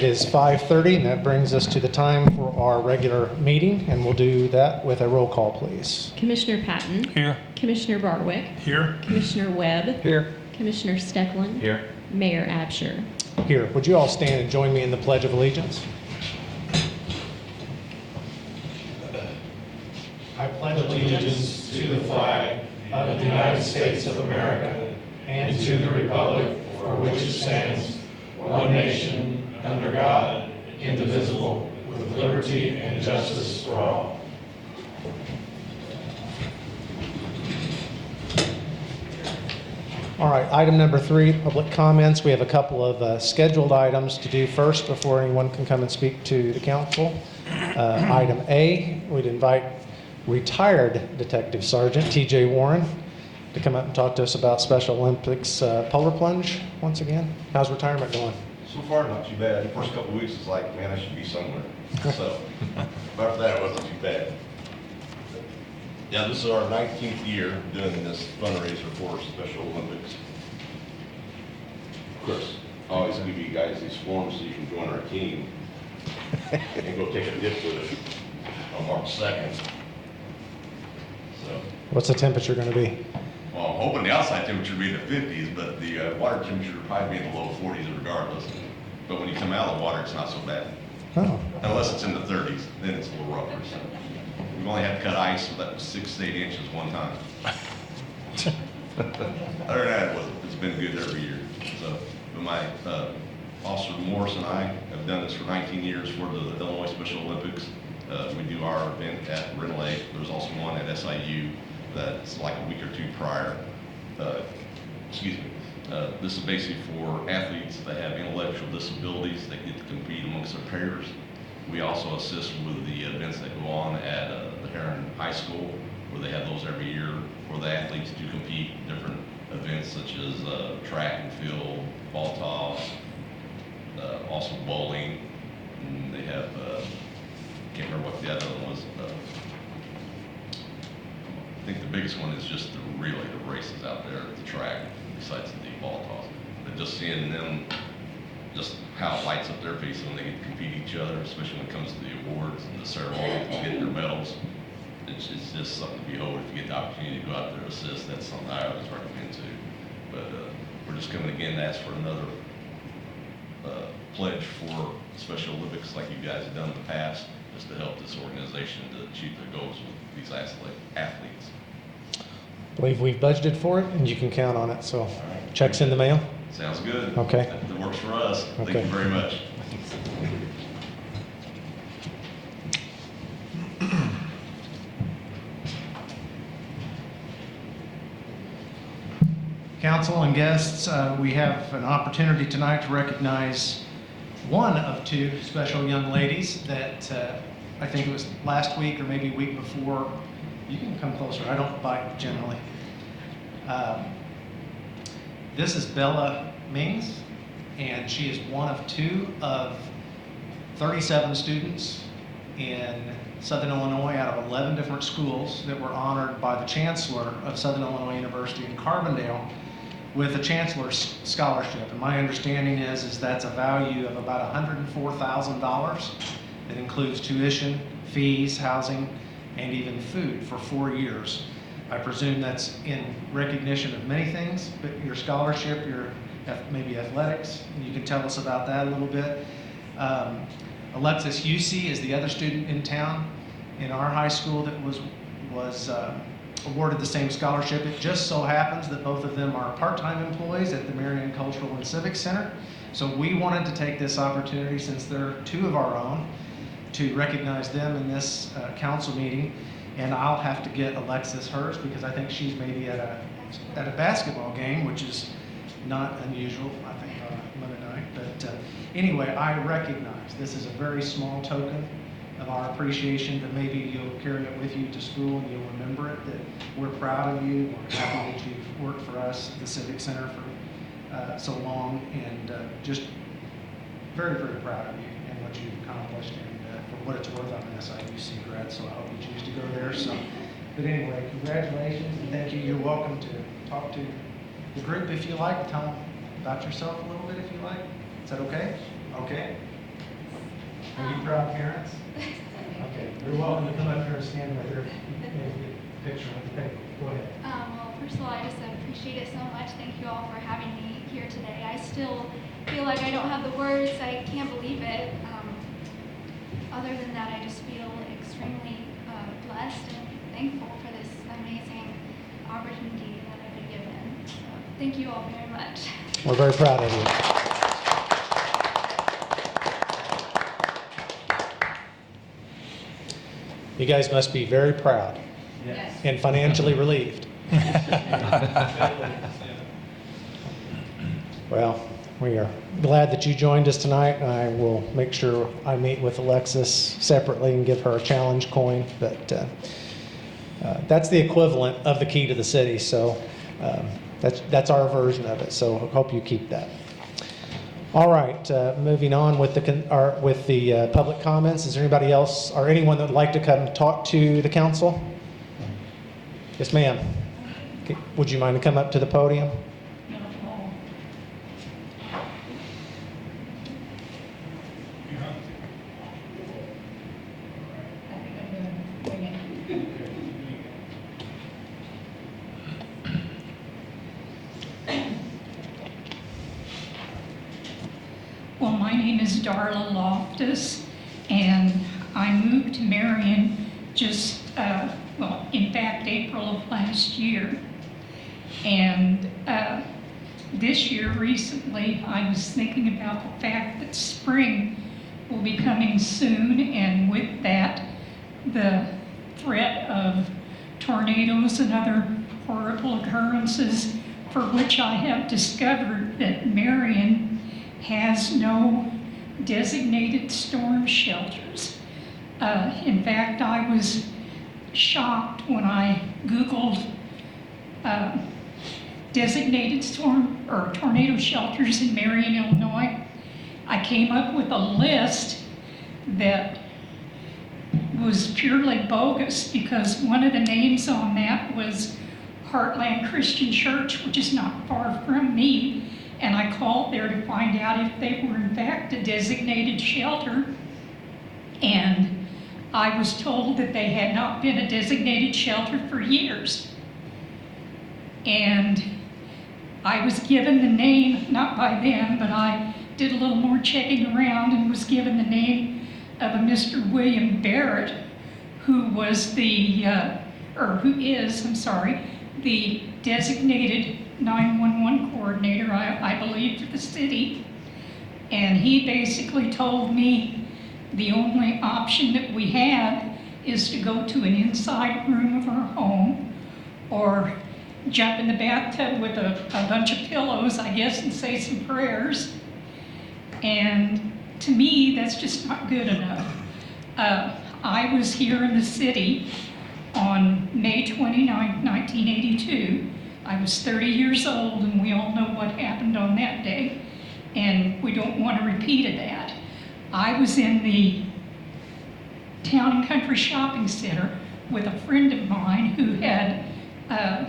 It is 5:30, and that brings us to the time for our regular meeting, and we'll do that with a roll call, please. Commissioner Patton. Here. Commissioner Barwick. Here. Commissioner Webb. Here. Commissioner Stecklin. Here. Mayor Absher. Here. Would you all stand and join me in the Pledge of Allegiance? I pledge allegiance to the flag of the United States of America and to the republic for which it stands, one nation, under God, indivisible, with liberty and justice for all. All right, item number 3, public comments. We have a couple of scheduled items to do first before anyone can come and speak to the council. Item A, we'd invite retired Detective Sergeant T.J. Warren to come up and talk to us about Special Olympics polar plunge once again. How's retirement going? So far, not too bad. The first couple of weeks, it's like, man, I should be somewhere. So, but after that, it wasn't too bad. Yeah, this is our 19th year doing this fundraiser for Special Olympics. Of course, I always give you guys these forms so you can join our team and go take a dip with it on March 2nd. So, What's the temperature going to be? well, I'm hoping the outside temperature will be in the 50s, but the water temperature will probably be in the low 40s regardless. But when you come out of the water, it's not so bad. Oh, Unless it's in the 30s, then it's a little rougher. So we've only had to cut ice with that 6 to 8 inches one time. Other than that, it's been good every year. So, but my Officer Morris and I have done this for 19 years for the Illinois Special Olympics. We do our event at Rental Lake. There's also one at SIU that's like a week or two prior. This is basically for athletes that have intellectual disabilities that get to compete amongst their peers. We also assist with the events that go on at the Heron High School, where they have those every year for the athletes to compete in different events such as track and field, ball toss, also bowling. And they have, can't remember what the other one was. I think the biggest one is just the races out there at the track, besides the ball toss. But just seeing them, just how it lights up their face when they get to compete each other, especially when it comes to the awards and the ceremony and getting their medals. It's just something to behold. If you get the opportunity to go out there and assist, that's something I always recommend too. But we're just coming again to ask for another pledge for Special Olympics like you guys have done in the past, just to help this organization to achieve their goals with these athletes. I believe we've budgeted for it, and you can count on it. So, checks in the mail. Sounds good. Okay. That works for us. Okay. Thank you very much. Council and guests, we have an opportunity tonight to recognize one of 2 special young ladies that I think it was last week or maybe week before. You can come closer. I don't bite generally. This is Bella Mings, and she is one of 2 of 37 students in Southern Illinois out of 11 different schools that were honored by the Chancellor of Southern Illinois University in Carbondale with a Chancellor's Scholarship. And my understanding is that's a value of about $104,000 that includes tuition, fees, housing, and even food for 4 years. I presume that's in recognition of many things, but your scholarship, your maybe athletics, and you can tell us about that a little bit. Alexis Usey is the other student in town in our high school that was awarded the same scholarship. It just so happens that both of them are part-time employees at the Marion Cultural and Civic Center. So we wanted to take this opportunity, since they're 2 of our own, to recognize them in this council meeting. And I'll have to get Alexis hers because I think she's maybe at a basketball game, which is not unusual, I think, on a Monday night. But anyway, I recognize this is a very small token of our appreciation, but maybe you'll carry it with you to school and you'll remember it, that we're proud of you. We're happy that you've worked for us at the Civic Center for so long, and just very, very proud of you and what you've accomplished. And for what it's worth, I'm an SIUC grad, so I hope you choose to go there. So, but anyway, congratulations and thank you. You're welcome to talk to the group if you like. Tell them about yourself a little bit if you like. Is that okay? Okay. Are you proud parents? Okay, you're welcome to come up here and stand right here and get a picture with the paper. Go ahead. Well, first of all, I just appreciate it so much. Thank you all for having me here today. I still feel like I don't have the words. I can't believe it. Other than that, I just feel extremely blessed and thankful for this amazing opportunity that I've been given. So thank you all very much. We're very proud of you. You guys must be very proud Yes. and financially relieved. Well, we are glad that you joined us tonight, and I will make sure I meet with Alexis separately and give her a challenge coin. But that's the equivalent of the key to the city, so that's our version of it. So I hope you keep that. All right, moving on with the public comments. Is there anybody else or anyone that would like to come talk to the council? Yes, ma'am. Okay, would you mind to come up to the podium? Well, my name is Darla Loftus, and I moved to Marion just, in fact, April of last year. And this year, recently, I was thinking about the fact that spring will be coming soon, and with that, the threat of tornadoes and other horrible occurrences, for which I have discovered that Marion has no designated storm shelters. In fact, I was shocked when I Googled designated storm or tornado shelters in Marion, Illinois. I came up with a list that was purely bogus because one of the names on that was Heartland Christian Church, which is not far from me. And I called there to find out if they were in fact a designated shelter. And I was told that they had not been a designated shelter for years. And I was given the name, not by them, but I did a little more checking around and was given the name of a Mr. William Barrett, who was the designated 911 coordinator, I believe, for the city. And he basically told me the only option that we have is to go to an inside room of our home or jump in the bathtub with a bunch of pillows, I guess, and say some prayers. And to me, that's just not good enough. I was here in the city on May 29, 1982. I was 30 years old, and we all know what happened on that day, and we don't want a repeat of that. I was in the Town and Country Shopping Center with a friend of mine who had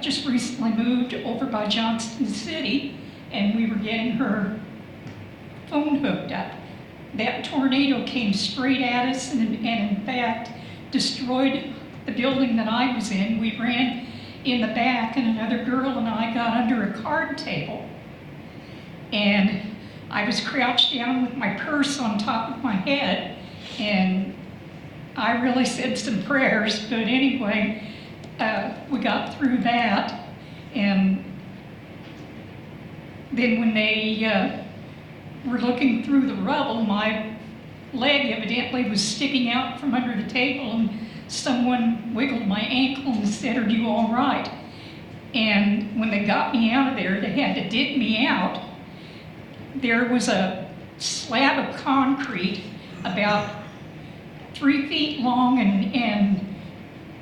just recently moved over by Johnston City, and we were getting her phone hooked up. That tornado came straight at us and in fact destroyed the building that I was in. We ran in the back, and another girl and I got under a card table. And I was crouched down with my purse on top of my head, and I really said some prayers, but anyway, we got through that. And then when they were looking through the rubble, my leg evidently was sticking out from under the table, and someone wiggled my ankle and said, "Are you all right?" And when they got me out of there, they had to dig me out. There was a slab of concrete about 3 feet long and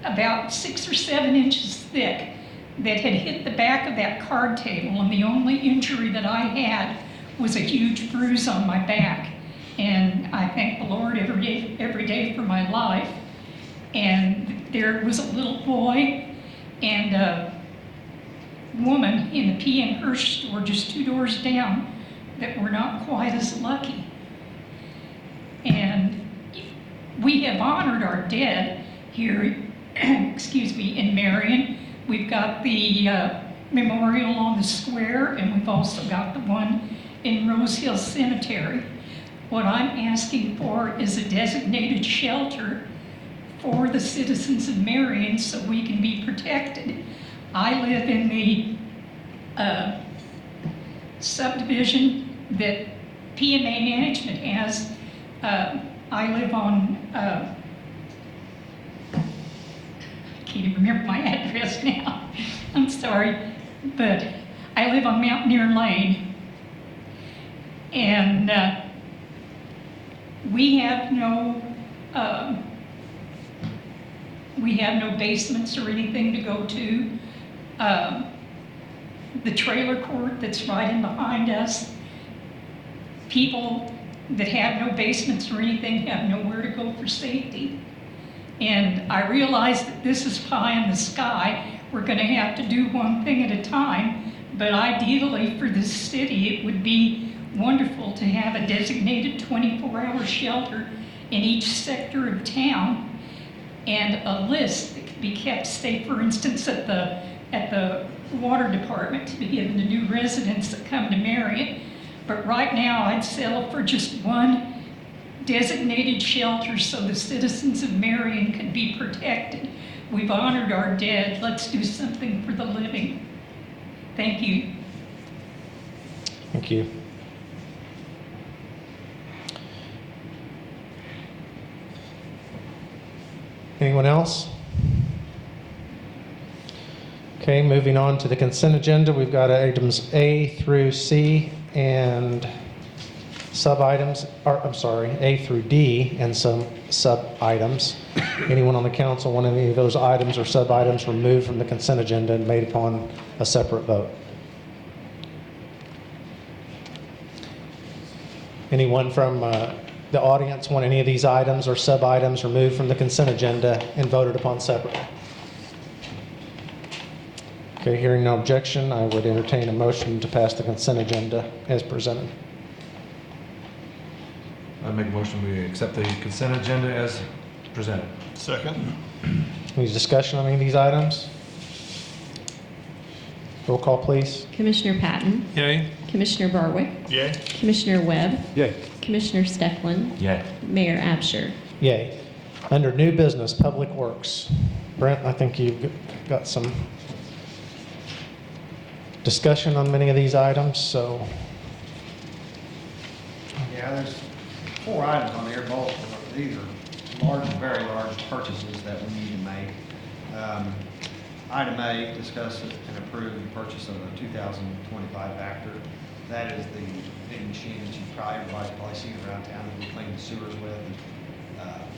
about 6 or 7 inches thick that had hit the back of that card table, and the only injury that I had was a huge bruise on my back. And I thank the Lord every day for my life. And there was a little boy and a woman in the P.N. Hirsch store just 2 doors down that were not quite as lucky. And we have honored our dead here, excuse me, in Marion. We've got the memorial on the square, and we've also got the one in Rose Hill Cemetery. What I'm asking for is a designated shelter for the citizens of Marion so we can be protected. I live in the subdivision that PMA management has. I live on, I can't even remember my address now. I'm sorry, but I live on Mountaineer Lane. And we have no basements or anything to go to. The trailer court that's right in behind us, people that have no basements or anything have nowhere to go for safety. And I realize that this is pie in the sky. We're going to have to do one thing at a time, but ideally for this city, it would be wonderful to have a designated 24-hour shelter in each sector of town, and a list that could be kept, say, for instance, at the water department to be given to new residents that come to Marion. But right now, I'd settle for just one designated shelter so the citizens of Marion can be protected. We've honored our dead. Let's do something for the living. Thank you. Thank you. Anyone else? Okay, moving on to the consent agenda. We've got items A through C and sub-items, or I'm sorry, A through D and some sub-items. Anyone on the council want any of those items or sub-items removed from the consent agenda and made upon a separate vote? Anyone from the audience want any of these items or sub-items removed from the consent agenda and voted upon separately? Okay, hearing no objection, I would entertain a motion to pass the consent agenda as presented. I make a motion we accept the consent agenda as presented. Second. Any discussion on any of these items? Roll call, please. Commissioner Patton, Yay. Commissioner Barwick, Yay. Commissioner Webb, Yay. Commissioner Stecklin, Yay. Mayor Absher. Yay. Under new business, Public Works. Brent, I think you've got some discussion on many of these items, so. Yeah, there's 4 items on there, both of these are large, very large purchases that we need to make. Item A, discuss and approve the purchase of a 2025 Vector. That is the big machine that everybody's probably seen around town that we clean the sewers with.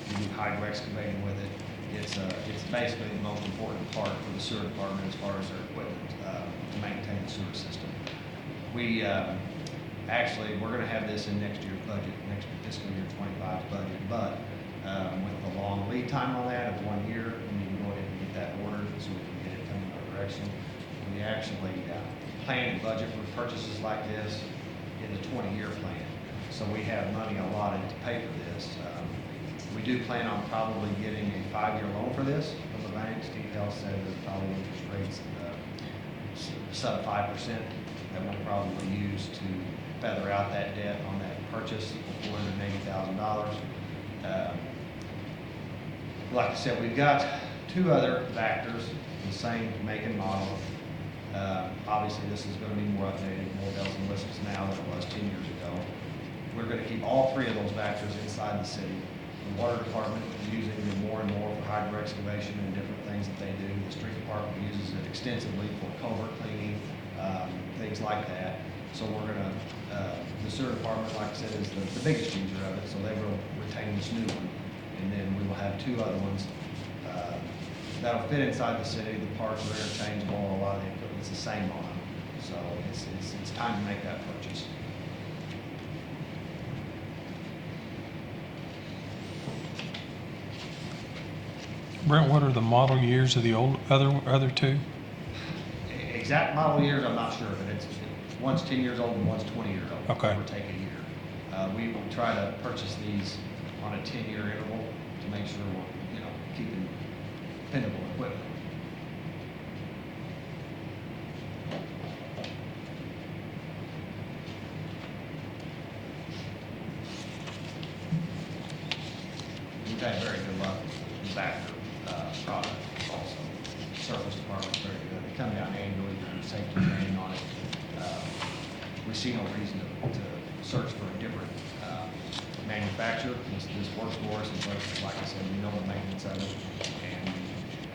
We do hydro excavating with it. It's basically the most important part for the sewer department as far as their equipment to maintain the sewer system. We actually, we're going to have this in next year's budget, next fiscal year 25's budget, but with the long lead time on that of 1 year, we need to go ahead and get that ordered so we can get it coming in our direction. We actually plan and budget for purchases like this in the 20-year plan. So we have money allotted to pay for this. We do plan on probably getting a 5-year loan for this from the banks. Details said there's probably interest rates sub 5% that we'll probably use to feather out that debt on that purchase of $480,000. Like I said, we've got 2 other Vectors, the same make and model. Obviously, this is going to be more updated, more bells and whistles now than it was 10 years ago. We're going to keep all 3 of those Vectors inside the city. The water department is using them more and more for hydro excavation and different things that they do. The street department uses it extensively for culvert cleaning, things like that. So we're going to, the sewer department, like I said, is the biggest user of it, so they will retain this new one. And then we will have 2 other ones that'll fit inside the city. The parts are interchangeable, a lot of the equipment's the same on them. So it's time to make that purchase. Brent, what are the model years of the other 2? Exact model years, I'm not sure, but one's 10 years old and one's 20 years old. Okay. Give or take a year. We will try to purchase these on a 10-year interval. to make sure we're, keeping dependable equipment. We've had very good luck with Vector product also. Service department's very good. They come down annually for safety training on it. We see no reason to search for a different manufacturer. This works for us, and like I said, we know the maintenance of it, and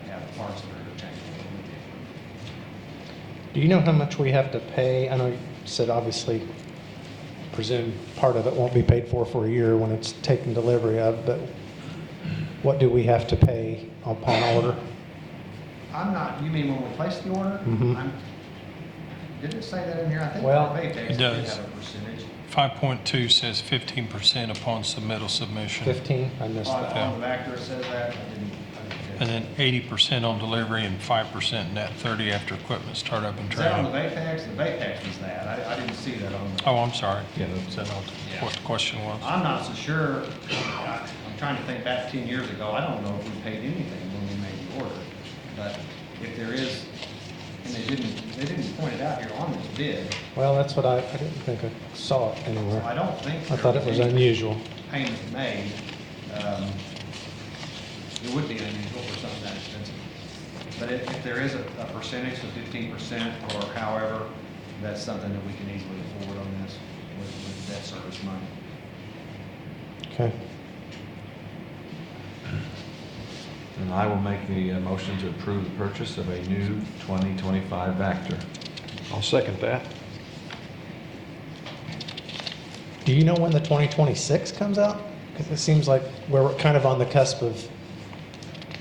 we have the parts that are interchangeable with the equipment. Do you know how much we have to pay? I know you said obviously, presume part of it won't be paid for a year when it's taken delivery of, but what do we have to pay upon order? You mean when we place the order? Mhm. Didn't it say that in here? I think Well, our Baytex it did does. have a percentage. 5.2 says 15% upon submittal submission. 15? I missed On that. on the Vector, it says that. I didn't And then 80% on delivery and 5% net 30 after equipment startup and Is that on the training. Baytex? The Baytex was that. I didn't see that on the. Oh, I'm sorry. Yeah, Is that not Yeah. what the question was? I'm not so sure. I'm trying to think back 10 years ago. I don't know if we paid anything when we made the order. But if there is, and they didn't point it out here on this bid, Well, that's what I didn't think I saw it so anywhere. I don't think. I thought it was there any unusual. Payment made. It would be unusual for something that expensive. But if there is a percentage of 15% or however, that's something that we can easily afford on this with debt service money. Okay. And I will make the motion to approve the purchase of a new 2025 Vector. I'll second that. Do you know when the 2026 comes out? Because it seems like we're kind of on the cusp of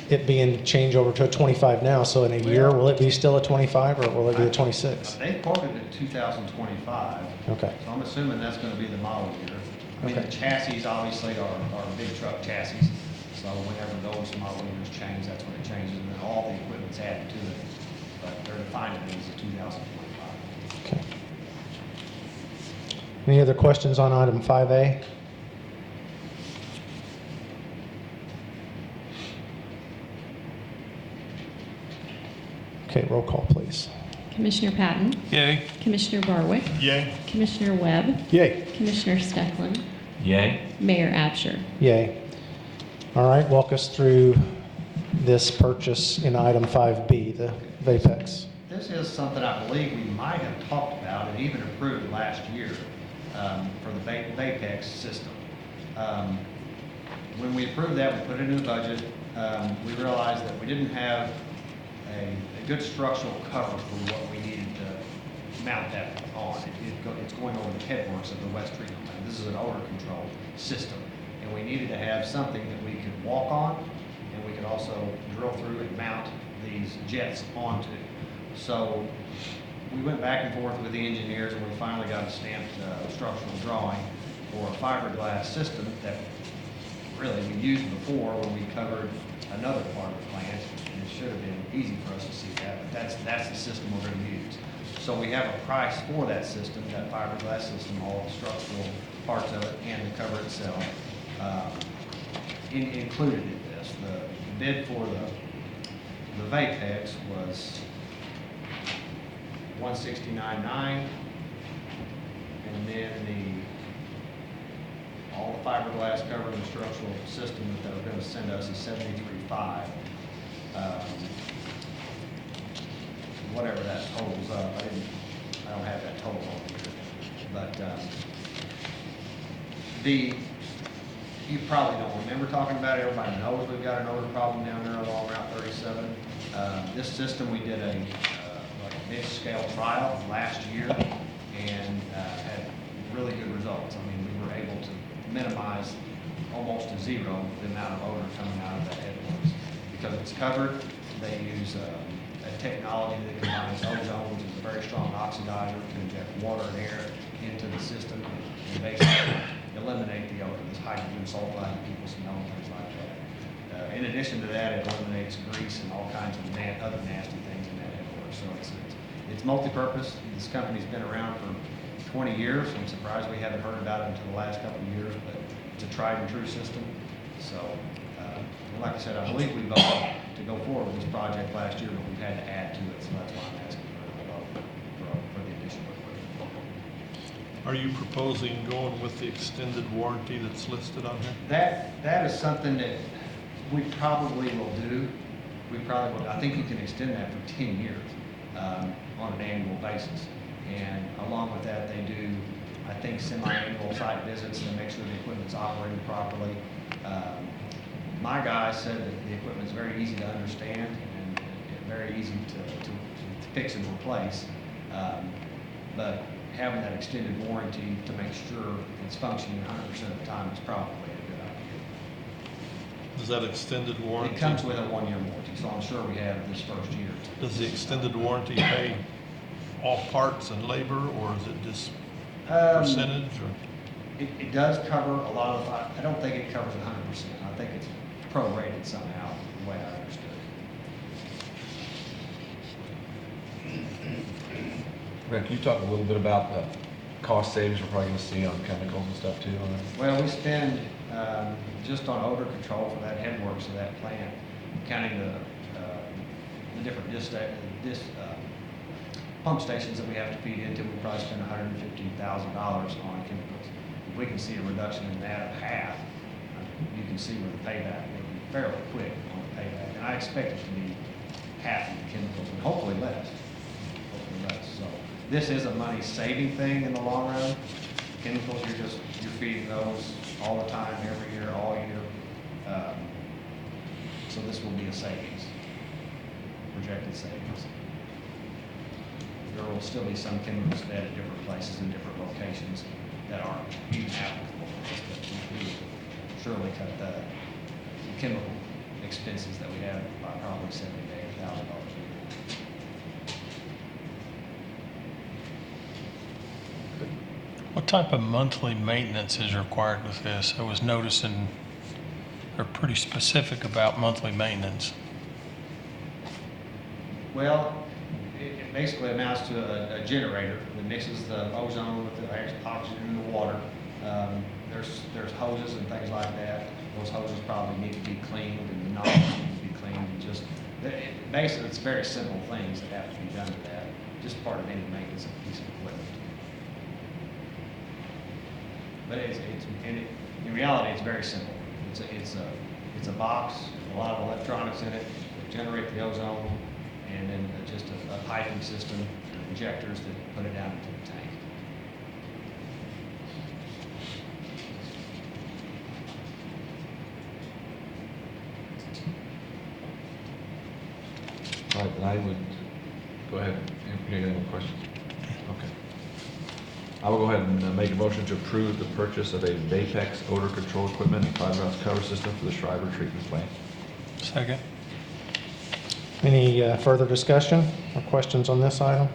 it being changed over to a 25 now. So in a year, will it be still a 25 or will it be a 26? They quoted it 2025, Okay. so I'm assuming that's going to be the model year. I mean, the Okay. chassis obviously are big truck chassis, so whenever those model years change, that's when it changes, and then all the equipment's added to it. But they're defining it as a 2025. Okay. Any other questions on item 5A? Okay, roll call, please. Commissioner Patton, Yay. Commissioner Barwick, Yay. Commissioner Webb, Yay. Commissioner Stecklin, Yay? Mayor Absher. Yay. All right, walk us through this purchase in item 5B, the Vapex. This is something I believe we might have talked about and even approved last year for the Vapex system. When we approved that, we put it in the budget. We realized that we didn't have a good structural cover for what we needed to mount that on. It's going over the headworks of the West treatment plant. This is an odor control system, and we needed to have something that we could walk on, and we could also drill through and mount these jets onto. So we went back and forth with the engineers, and we finally got a stamped structural drawing for a fiberglass system that really we used before when we covered another part of the plant, and it should have been easy for us to see that, but that's the system we're going to use. So we have a price for that system, that fiberglass system, all the structural parts of it, and the cover itself, included in this. The bid for the Vapex was $169,900, and then all the fiberglass covering the structural system that they were going to send us is $73,500. Whatever that totals up, I don't have that total on here, but you probably don't remember talking about it. Everybody knows we've got an odor problem down there along Route 37. This system, we did a mid-scale trial last year and had really good results. I mean, we were able to minimize almost to zero the amount of odor coming out of that headworks. Because it's covered, they use a technology that combines ozone, which is a very strong oxidizer, to inject water and air into the system and basically eliminate the odor, this hydrogen sulfide that people smell and things like that. In addition to that, it eliminates grease and all kinds of other nasty things in that headwork. So it's multi-purpose. This company's been around for 20 years. I'm surprised we haven't heard about it until the last couple of years, but it's a tried and true system. So, and like I said, I believe we voted to go forward with this project last year, but we've had to add to it, so that's why I'm asking for a vote for the additional equipment. Are you proposing going with the extended warranty that's listed on here? That is something that we probably will do. We probably will, I think you can extend that for 10 years on an annual basis. And along with that, they do, I think, semi-annual site visits to make sure the equipment's operating properly. My guy said that the equipment's very easy to understand and very easy to fix and replace. But having that extended warranty to make sure it's functioning 100% of the time is probably a good idea. Is that extended warranty? It comes with a 1-year warranty, so I'm sure we have this first year. Does the extended warranty pay all parts and labor, or is it just percentage? Or? It does cover a lot of, I don't think it covers 100%. I think it's prorated somehow, the way I understood it. Brent, can you talk a little bit about the cost savings we're probably going to see on chemicals and stuff too on that? Well, we spend, just on odor control for that headworks of that plant, counting the different pump stations that we have to feed into, we probably spend $150,000 on chemicals. If we can see a reduction in that of half, you can see where the payback will be fairly quick on the payback. And I expect it to be half of the chemicals, and hopefully less. So this is a money-saving thing in the long run. Chemicals, you're feeding those all the time, every year, all year. So this will be a savings, projected savings. There will still be some chemicals fed at different places in different locations that aren't even applicable for this, but we will surely cut the chemical expenses that we have by probably $70,000 to $80,000 a year. What type of monthly maintenance is required with this? I was noticing they're pretty specific about monthly maintenance. Well, it basically amounts to a generator that mixes the ozone with the oxygen in the water. There's hoses and things like that. Those hoses probably need to be cleaned, and the nozzles need to be cleaned. And basically, it's very simple things that have to be done to that. Just part of any maintenance of a piece of equipment. But in reality, it's very simple. It's a box, a lot of electronics in it that generate the ozone, and then just a piping system, injectors that put it down into the tank. All right, then I would, go ahead, you got any more questions? Okay. I will go ahead and make a motion to approve the purchase of a Vapex odor control equipment and fiber glass cover system for the Schreiber treatment plant. Second. Any further discussion or questions on this item?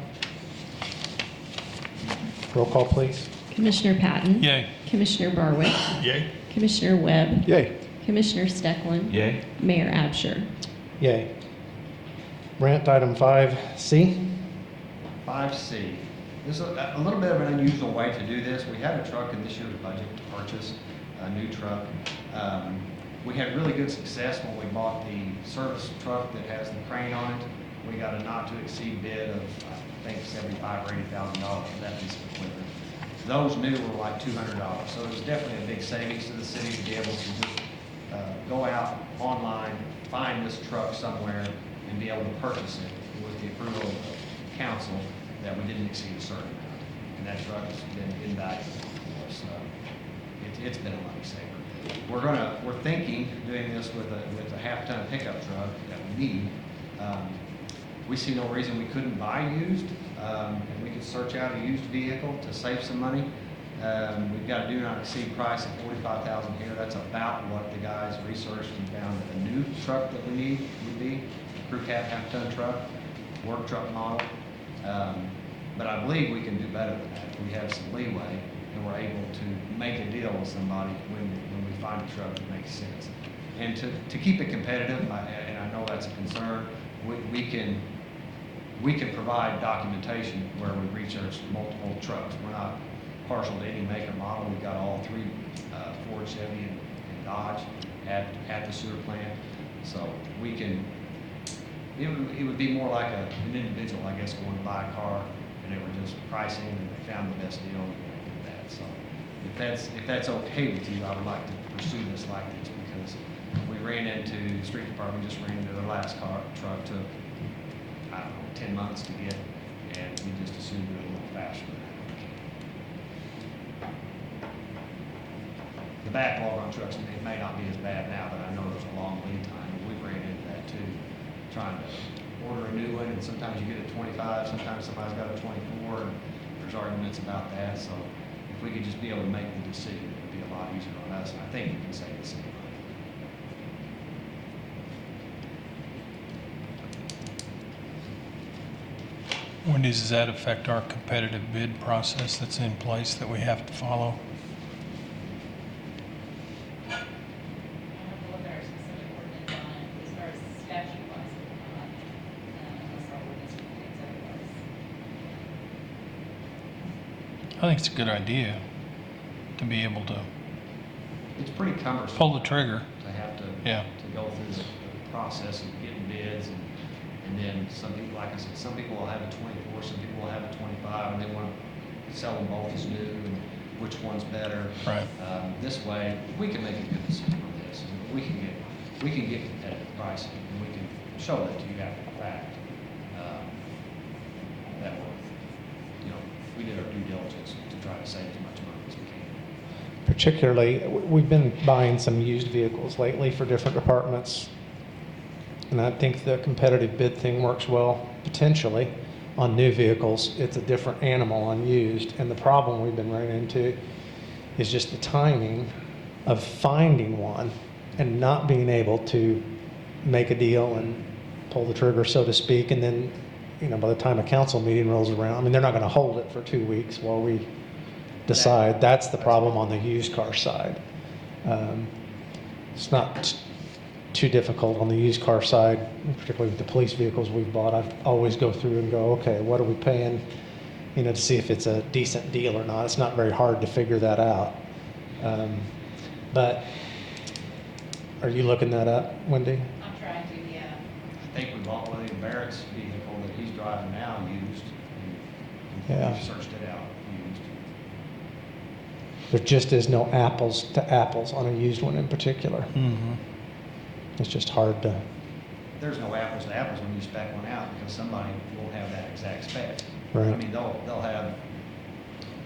Roll call, please. Commissioner Patton? Yay. Commissioner Barwick? Yay. Commissioner Webb? Yay. Commissioner Stecklin? Yay? Mayor Absher? Yay. Brent, item 5C. 5C. This is a little bit of an unusual way to do this. We had a truck in this year's budget to purchase a new truck. We had really good success when we bought the service truck that has the crane on it. We got a not to exceed bid of, I think, $75,000 or $80,000 for that piece of equipment. Those new were like $200. So it was definitely a big savings to the city to be able to just go out online, find this truck somewhere, and be able to purchase it with the approval of the council that we didn't exceed a certain amount. And that truck has been invaluable for us. It's been a lifesaver. We're thinking doing this with a half-ton pickup truck that we need. We see no reason we couldn't buy used, and we could search out a used vehicle to save some money. We've got a do not exceed price of $45,000 here. That's about what the guys researched and found that a new truck that we need would be. A crew cab half-ton truck, work truck model. But I believe we can do better than that. We have some leeway, and we're able to make a deal with somebody when we find a truck that makes sense. And to keep it competitive, and I know that's a concern, we can provide documentation where we research multiple trucks. We're not partial to any make or model. We've got all three, Ford, Chevy, and Dodge at the sewer plant. So we can, it would be more like an individual, I guess, going to buy a car, and they were just pricing, and they found the best deal, and they did that. So if that's okay with you, I would like to pursue this like this, because we ran into, the street department just ran into their last truck, took, I don't know, 10 months to get, and we just assumed it a little faster than that. The backlog on trucks, it may not be as bad now, but I know there's a long lead time, and we ran into that too, trying to order a new one, and sometimes you get a 25, sometimes somebody's got a 24, and there's arguments about that, so if we could just be able to make the decision, it would be a lot easier on us, and I think we can save the city money. When does that affect our competitive bid process that's in place that we have to follow? I don't know what our specific ordinance on it, as far as statute wise, unless our ordinance dictates otherwise. I think it's a good idea to be able to It's pretty cumbersome. pull the trigger. To have to, Yeah. to go through the process of getting bids, and then some people, like I said, some people will have a 24, some people will have a 25, and they want to sell them both as new, and which one's better. Right. This way, we can make a good decision on this, and we can get competitive pricing, and we can show that to you after the fact. That we're, you know, we did our due diligence to try to save as much money as we can. Particularly, we've been buying some used vehicles lately for different departments. And I think the competitive bid thing works well, potentially, on new vehicles. It's a different animal on used. And the problem we've been running into is just the timing of finding one and not being able to make a deal and pull the trigger, so to speak. And then, you know, by the time a council meeting rolls around, I mean, they're not going to hold it for 2 weeks while we decide. That's the problem on the used car side. It's not too difficult on the used car side, particularly with the police vehicles we've bought. I always go through and go, okay, what are we paying, you know, to see if it's a decent deal or not. It's not very hard to figure that out. But are you looking that up, Wendy? I'm trying to, yeah. I think we bought William Barrett's vehicle that he's driving now used. Yeah. We searched it out used. There just is no apples to apples on a used one in particular. Mm-hmm. It's just hard to. There's no apples to apples when you spec one out, because somebody won't have that exact spec. Right. I mean, they'll have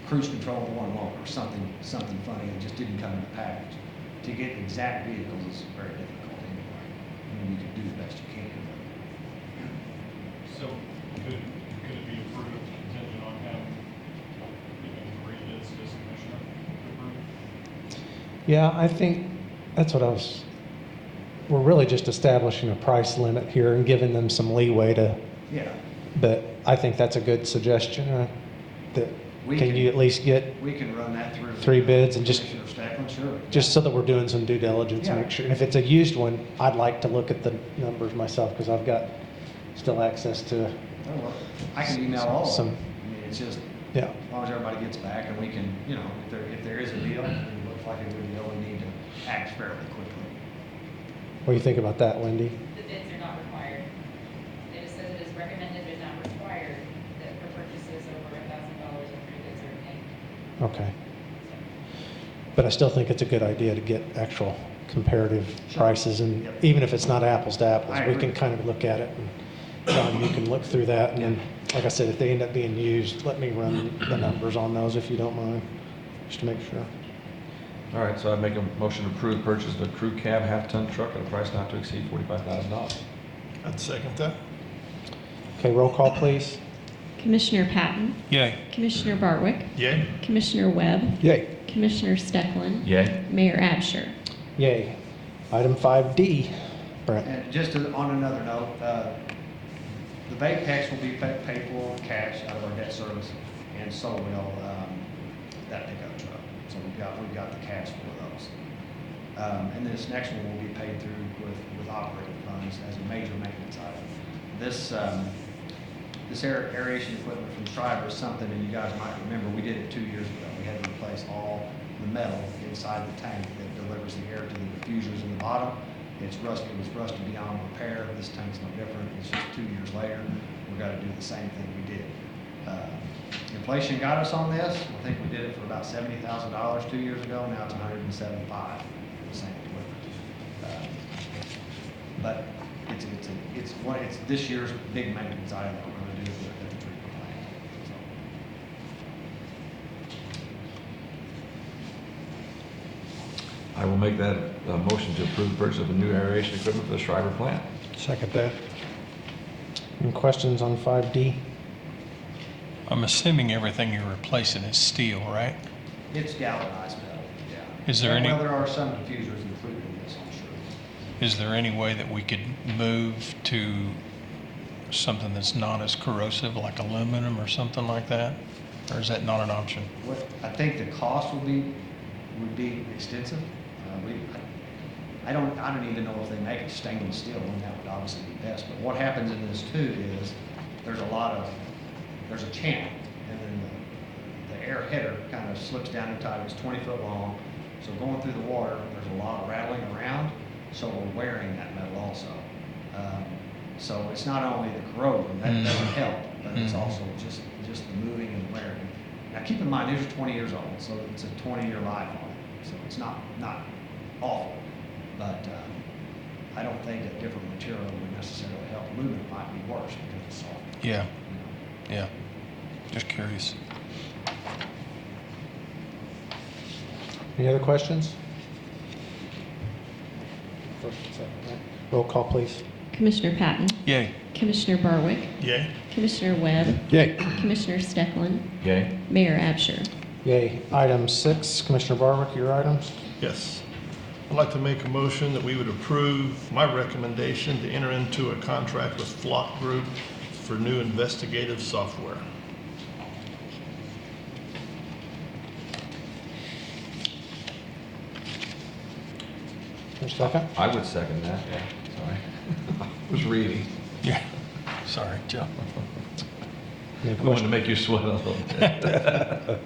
cruise control 1 or something funny that just didn't come in the package. To get exact vehicles is very difficult anyway. I mean, you can do the best you can. So could it be approved contingent on having, agreed as commissioner to approve? Yeah, I think that's what we're really just establishing a price limit here and giving them some leeway to, Yeah. but I think that's a good suggestion. That can you at least get We can run that through 3 bids and just Commissioner Steckland, sure. just so that we're doing some due diligence, Yeah. make sure. And if it's a used one, I'd like to look at the numbers myself, because I've got still access to, Oh, well, I can email all of Some- them. I mean, it's just, yeah. as long as everybody gets back, and we can, you know, if there is a deal, and it looks like a good deal, we need to act fairly quickly. What do you think about that, Wendy? The bids are not required. It just says it is recommended but not required that for purchases over $1,000 if bids are obtained. Okay. But I still think it's a good idea to get actual comparative prices, and Yep. even if it's not apples to apples, I we agree. can kind of look at it, and John, you can look through that, and then, like I said, if they end up being used, let me run the numbers on those if you don't mind, just to make sure. All right, so I make a motion to approve purchase of a crew cab half-ton truck at a price not to exceed $45,000. I'd second that. Okay, roll call, please. Commissioner Patton, Yay. Commissioner Barwick, Yay. Commissioner Webb, Yay. Commissioner Steckland, Yay. Mayor Absher. Yay. Item 5D, Brent. And just on another note, the VAPEX will be paid for in cash out of our debt service, and so will that pickup truck. So we've got the cash for those. And this next one will be paid through with operating funds as a major maintenance item. This aeration equipment from Schreiber is something that you guys might remember. We did it 2 years ago. We had to replace all the metal inside the tank that delivers the air to the diffusers in the bottom. It's rusty, it was rusty beyond repair. This tank's no different. It's just 2 years later. We've got to do the same thing we did. Inflation got us on this. I think we did it for about $70,000 2 years ago. Now it's $175 for the same equipment. But it's this year's big maintenance item that we're going to do at the treatment plant. So. I will make that motion to approve the purchase of a new aeration equipment for the Shriver plant. Second that. Any questions on 5D? I'm assuming everything you're replacing is steel, right? It's galvanized metal, yeah. Is there any- Well, there are some diffusers included in this, I'm sure. Is there any way that we could move to something that's not as corrosive, like aluminum or something like that? Or is that not an option? What, I think the cost would be extensive. I don't even know if they make it stainless steel, and that would obviously be best. But what happens in this too is there's a channel, and then the air header kind of slips down inside. It's 20 foot long, so going through the water, there's a lot of rattling around. So we're wearing that metal also. So it's not only the corrosion that doesn't help, but it's also just the moving and the wearing. Now keep in mind, these are 20 years old, so it's a 20-year life on it. So it's not awful, but I don't think that different material would necessarily help. Aluminum might be worse because it's soft. Yeah, yeah. Just curious. Any other questions? First and second, right? Roll call, please. Commissioner Patton, Yay. Commissioner Barwick, Yay. Commissioner Webb, Yay. Commissioner Stecklin, Yay? Mayor Absher. Yay. Item 6, Commissioner Barwick, your items. Yes. I'd like to make a motion that we would approve my recommendation to enter into a contract with Flock Group for new investigative software. For a second. I would second that, yeah, sorry. I was reading. Yeah. Sorry, Joe. Any I wanted to make you sweat a little bit.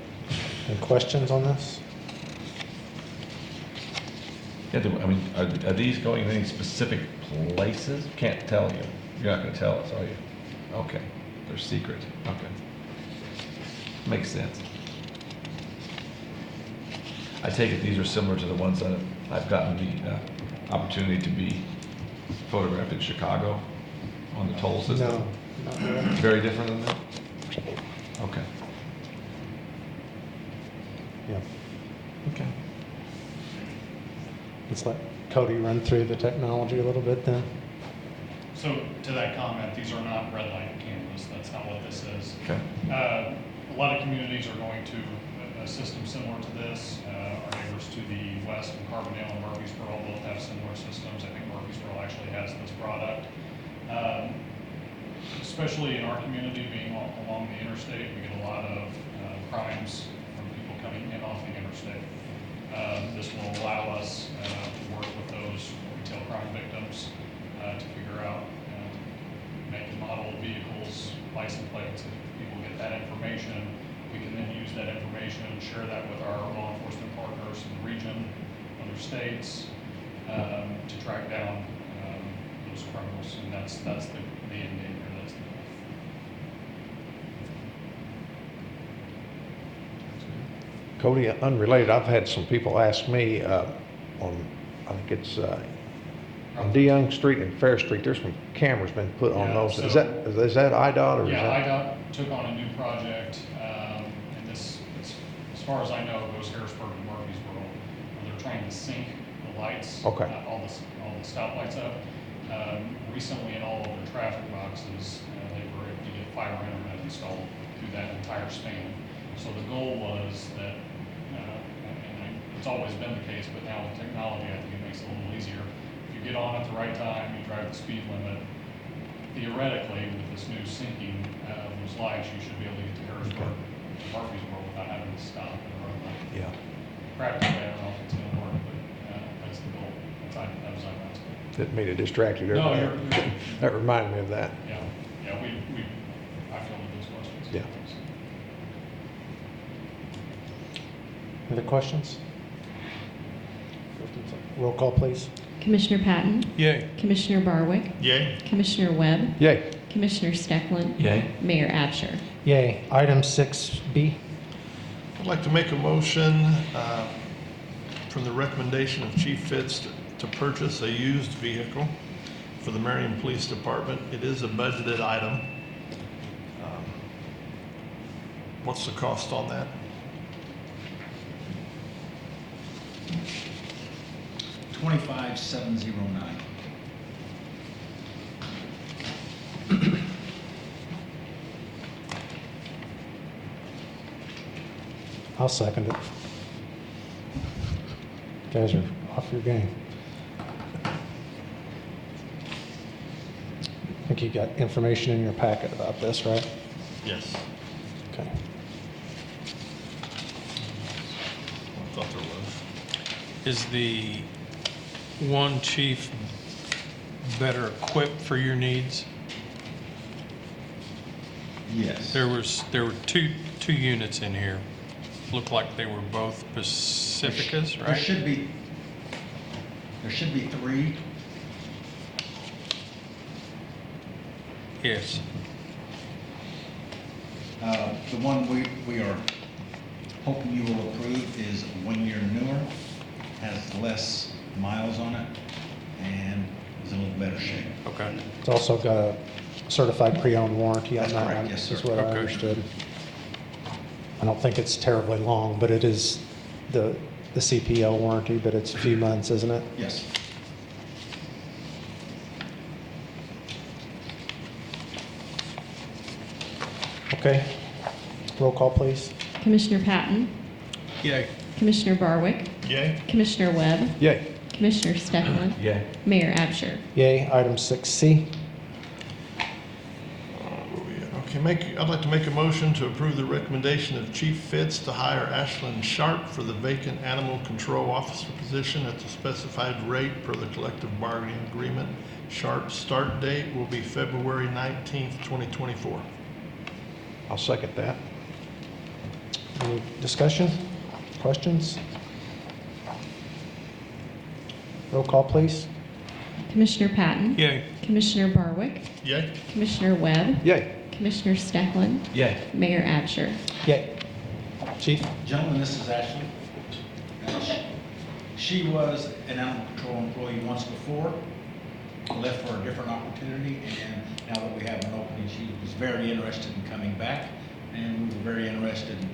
Any questions on this? Yeah, I mean, are these going to any specific places? Can't tell you. You're not going to tell us, are you? Okay, they're secret. Okay. Makes sense. I take it these are similar to the ones that I've gotten the opportunity to be photographed in Chicago on the toll system. No, not really. Very different than that? Okay. Yeah. Okay. Let's let Cody run through the technology a little bit then. So to that comment, these are not red light cameras. That's not what this is. Okay. A lot of communities are going to a system similar to this. Our neighbors to the west in Carbondale and Murfreesboro both have similar systems. I think Murfreesboro actually has this product. Especially in our community being along the interstate, we get a lot of crimes from people coming in off the interstate. This will allow us to work with those retail crime victims to figure out make and model vehicles, license plates. If people get that information, we can then use that information and share that with our law enforcement partners in the region, other states, to track down those criminals. And that's the end game here. That's the goal. Cody, unrelated, I've had some people ask me on, I think it's on DeYoung Street and Fair Street, there's some cameras been put on Yeah, those. so- Is that IDOT or is Yeah, that? IDOT took on a new project, and this, as far as I know, goes Harrisburg and Murfreesboro, where they're trying to sync the lights. Okay. All the stoplights up. Recently, in all of their traffic boxes, they were able to get fiber internet installed through that entire span. So the goal was that, it's always been the case, but now with technology, I think it makes it a little easier. If you get on at the right time, you drive the speed limit, theoretically, with this new syncing of those lights, you should be able to get to Harrisburg, Murfreesboro without having to stop at the road light. Yeah. Practically, I don't know if it's gonna work, but that's the goal. That was our goal. Didn't mean to distract you there. No, but you're- That reminded me of that. Yeah, I fielded those questions. Yeah. Other questions? Roll call, please. Commissioner Patton, Yay. Commissioner Barwick, Yay. Commissioner Webb, Yay. Commissioner Steckland, Yay. Mayor Absher. Yay. Item 6B. I'd like to make a motion from the recommendation of Chief Fitz to purchase a used vehicle for the Marion Police Department. It is a budgeted item. What's the cost on that? $25,709. I'll second it. You guys are off your game. I think you got information in your packet about this, right? Yes. Okay. I thought there was. Is the one chief better equipped for your needs? Yes. There were two units in here. Looked like they were both Pacificas, There right? should be 3. Yes. The one we are hoping you will approve is 1 year newer, has less miles on it, and is in a little better shape. Okay. It's also got a certified pre-owned warranty on That's that correct, one, yes, is sir. what I Okay. understood. I don't think it's terribly long, but it is the CPL warranty, but it's a few months, isn't it? Yes. Okay. Roll call, please. Commissioner Patton, Yay. Commissioner Barwick, Yay. Commissioner Webb, Yay. Commissioner Steckland, Yay. Mayor Absher. Yay. Item 6C. Where we at? Okay, I'd like to make a motion to approve the recommendation of Chief Fitz to hire Ashlyn Sharp for the vacant animal control officer position at the specified rate per the collective bargaining agreement. Sharp's start date will be February 19th, 2024. I'll second that. Any discussion? Questions? Roll call, please. Commissioner Patton, Yay. Commissioner Barwick, Yay. Commissioner Webb, Yay. Commissioner Steckland, Yay. Mayor Absher. Yay. Chief? Gentlemen, this is Ashley. She was an animal control employee once before, left for a different opportunity, and now that we have an opening, she was very interested in coming back, and we were very interested in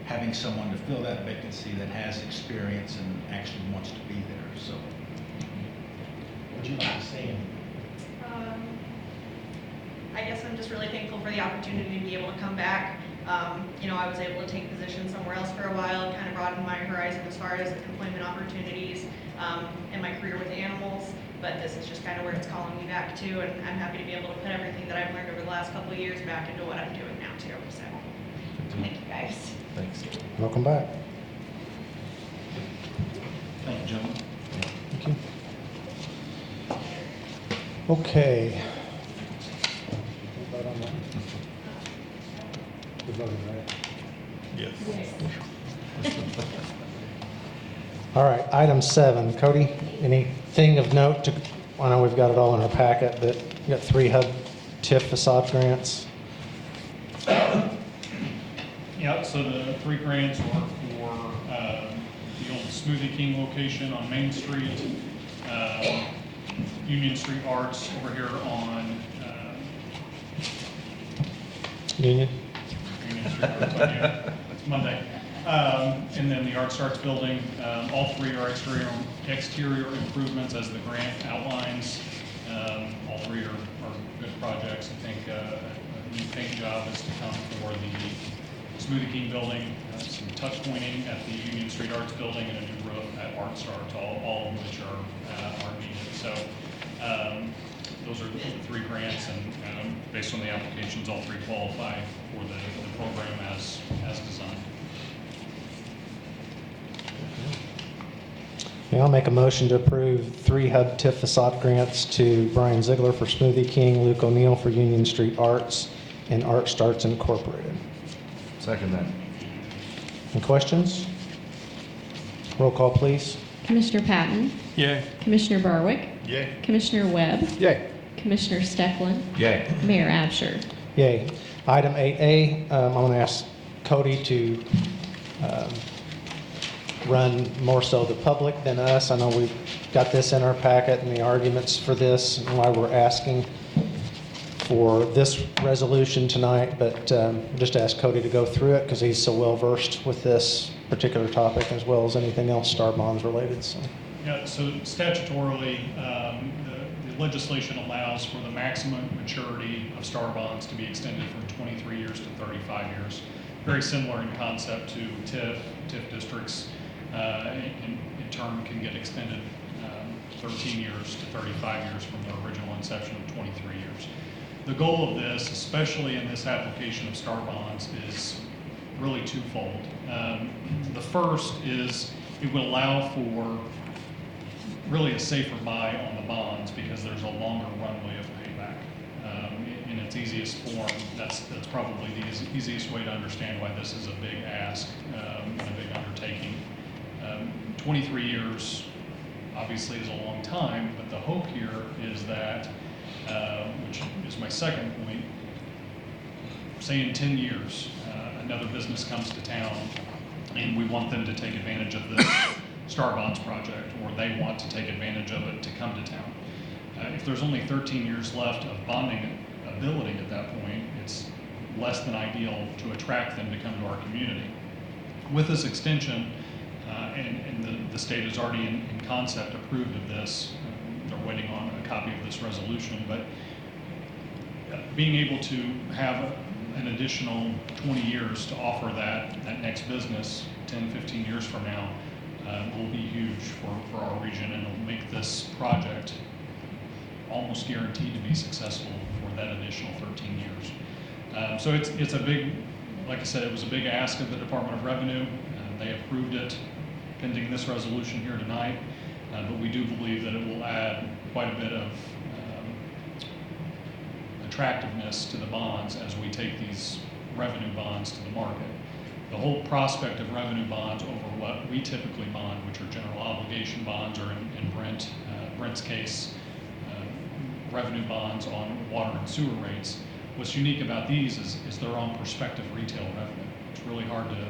having someone to fill that vacancy that has experience and actually wants to be there, so. Would you like to say anything? I guess I'm just really thankful for the opportunity to be able to come back. I was able to take position somewhere else for a while, kind of broaden my horizon as far as employment opportunities in my career with animals. But this is just kind of where it's calling me back to, and I'm happy to be able to put everything that I've learned over the last couple of years back into what I'm doing now too. So, thank you guys. Thanks. Welcome back. Thank you, gentlemen. Thank you. Okay. We vote on that? We voted, right? Yes. All right, item 7. Cody, anything of note to, I know we've got it all in our packet, but you got 3 HUD TIF facade grants. Yeah, so the 3 grants were for the old Smoothie King location on Main Street, Union Street Arts over here on Union? Union Street Arts on here. It's Monday. And then the Art Starts building. All 3 are exterior improvements as the grant outlines. All 3 are good projects. I think a new paint job is to come for the Smoothie King building, some touch pointing at the Union Street Arts building, and a new roof at Art Starts, all of which are needed. So those are the 3 grants, and based on the applications, all 3 qualify for the program as designed. Yeah, I'll make a motion to approve 3 HUD TIF facade grants to Brian Ziegler for Smoothie King, Luke O'Neill for Union Street Arts, and Art Starts Incorporated. Second that. Any questions? Roll call, please. Commissioner Patton, Yay. Commissioner Barwick, Yay. Commissioner Webb, Yay. Commissioner Stecklin, Yay. Mayor Absher. Yay. Item 8A, I'm going to ask Cody to run more so the public than us. I know we've got this in our packet and the arguments for this and why we're asking for this resolution tonight, but just ask Cody to go through it because he's so well versed with this particular topic as well as anything else Star Bonds related. So. Yeah, so statutorily, the legislation allows for the maximum maturity of star bonds to be extended from 23 years to 35 years. Very similar in concept to TIF. TIF districts in turn can get extended 13 years to 35 years from their original inception of 23 years. The goal of this, especially in this application of star bonds, is really twofold. The first is it will allow for really a safer buy on the bonds because there's a longer runway of payback. In its easiest form, that's probably the easiest way to understand why this is a big ask and a big undertaking. 23 years obviously is a long time, but the hope here is that, which is my second point, say in 10 years, another business comes to town and we want them to take advantage of this Star Bonds project, or they want to take advantage of it to come to town. If there's only 13 years left of bonding ability at that point, it's less than ideal to attract them to come to our community. With this extension, and the state has already in concept approved of this, they're waiting on a copy of this resolution, but being able to have an additional 20 years to offer that next business 10, 15 years from now will be huge for our region, and it'll make this project almost guaranteed to be successful for that additional 13 years. So it's a big, like I said, it was a big ask of the Department of Revenue. They approved it pending this resolution here tonight, but we do believe that it will add quite a bit of attractiveness to the bonds as we take these revenue bonds to the market. The whole prospect of revenue bonds over what we typically bond, which are general obligation bonds, or in Brent's case, revenue bonds on water and sewer rates. What's unique about these is their own prospective retail revenue. It's really hard to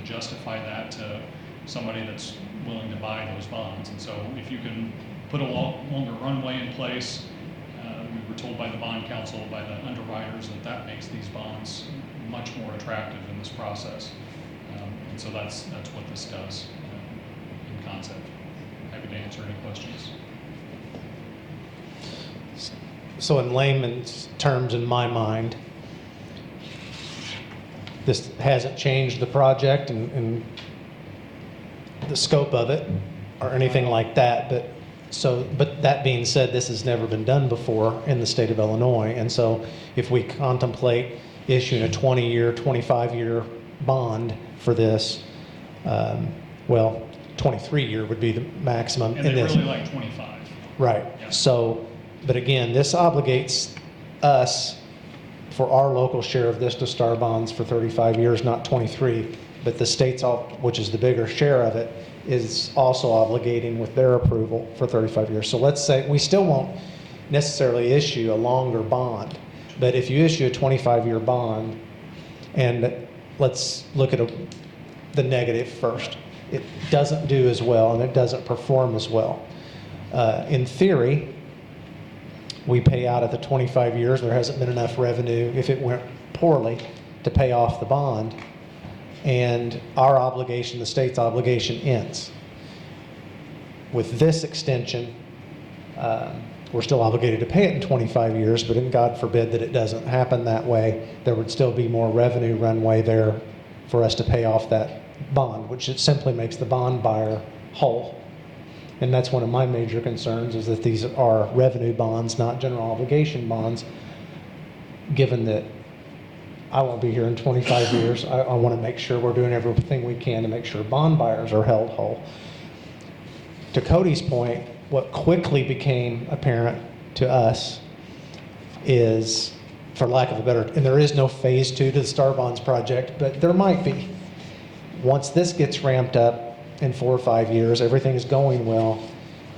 justify that to somebody that's willing to buy those bonds. And so if you can put a longer runway in place, we were told by the bond counsel, by the underwriters, that makes these bonds much more attractive in this process. And so that's what this does in concept. Happy to answer any questions. So in layman's terms, in my mind, this hasn't changed the project and the scope of it or anything like that. But that being said, this has never been done before in the state of Illinois. And so if we contemplate issuing a 20-year, 25-year bond for this, 23-year would be the maximum And in they this. really like 25. Right. Yeah. So, but again, this obligates us for our local share of this to Star Bonds for 35 years, not 23. But the state's, which is the bigger share of it, is also obligating with their approval for 35 years. So let's say we still won't necessarily issue a longer bond, but if you issue a 25-year bond, and let's look at the negative first. It doesn't do as well and it doesn't perform as well. In theory, we pay out at the 25 years. There hasn't been enough revenue, if it went poorly, to pay off the bond. And our obligation, the state's obligation, ends. With this extension, we're still obligated to pay it in 25 years, but God forbid that it doesn't happen that way. There would still be more revenue runway there for us to pay off that bond, which it simply makes the bond buyer whole. And that's one of my major concerns, is that these are revenue bonds, not general obligation bonds, given that I won't be here in 25 years. I want to make sure we're doing everything we can to make sure bond buyers are held whole. To Cody's point, what quickly became apparent to us is, for lack of a better, and there is no phase 2 to the Star Bonds project, but there might be. Once this gets ramped up in 4 or 5 years, everything is going well,